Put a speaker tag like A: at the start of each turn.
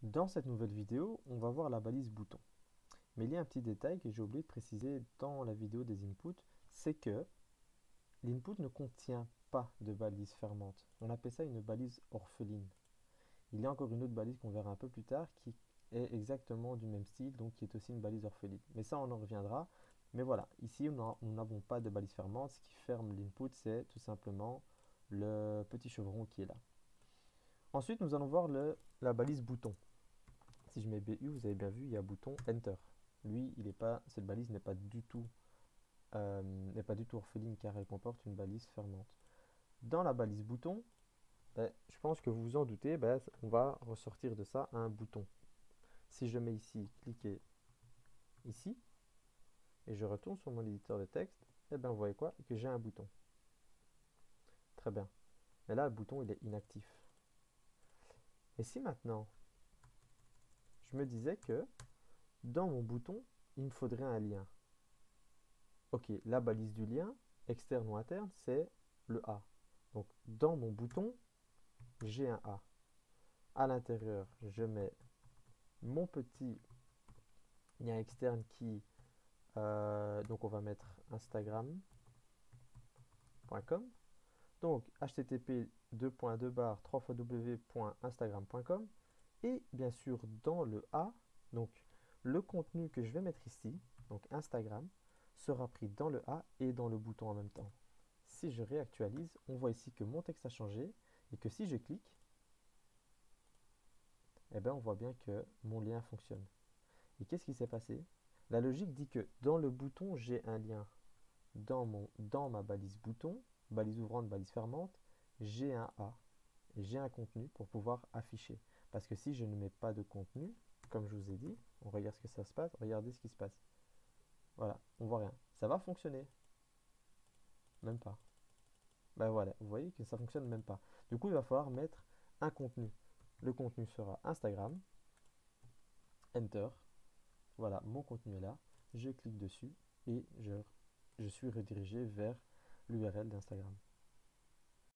A: Dans cette nouvelle vidéo, on va voir la balise bouton. Mais il y a un petit détail que j'ai oublié de préciser dans la vidéo des inputs, c'est que l'input ne contient pas de balise fermante. On appelle ça une balise orpheline. Il y a encore une autre balise qu'on verra un peu plus tard qui est exactement du même style, donc qui est aussi une balise orpheline. Mais ça, on en reviendra. Mais voilà, ici, nous n'avons pas de balise fermante. Ce qui ferme l'input, c'est tout simplement le petit chevron qui est là. Ensuite, nous allons voir la balise bouton. Si je mets BU, vous avez bien vu, il y a un bouton Enter. Lui, cette balise n'est pas du tout orpheline car elle comporte une balise fermante. Dans la balise bouton, je pense que vous vous en doutez, on va ressortir de ça un bouton. Si je mets ici, cliquez ici, et je retourne sur mon éditeur de texte, vous voyez quoi? Que j'ai un bouton. Très bien. Mais là, le bouton, il est inactif. Et si maintenant, je me disais que dans mon bouton, il me faudrait un lien. Ok, la balise du lien, externe ou interne, c'est le A. Donc, dans mon bouton, j'ai un A. À l'intérieur, je mets mon petit lien externe donc on va mettre instagram.com. Donc, http://www.instagram.com. Et bien sûr, dans le A, donc le contenu que je vais mettre ici, donc Instagram, sera pris dans le A et dans le bouton en même temps. Si je réactualise, on voit ici que mon texte a changé et que si je clique, on voit bien que mon lien fonctionne. Et qu'est-ce qui s'est passé? La logique dit que dans le bouton, j'ai un lien. Dans ma balise bouton, balise ouvrante, balise fermante, j'ai un A et j'ai un contenu pour pouvoir afficher. Parce que si je ne mets pas de contenu, comme je vous ai dit, on regarde ce que ça se passe, regardez ce qui se passe. Voilà, on voit rien. Ça va fonctionner? Même pas. Voilà, vous voyez que ça fonctionne même pas. Du coup, il va falloir mettre un contenu. Le contenu sera Instagram, Enter. Voilà, mon contenu est là. Je clique dessus et je suis redirigé vers l'URL d'Instagram.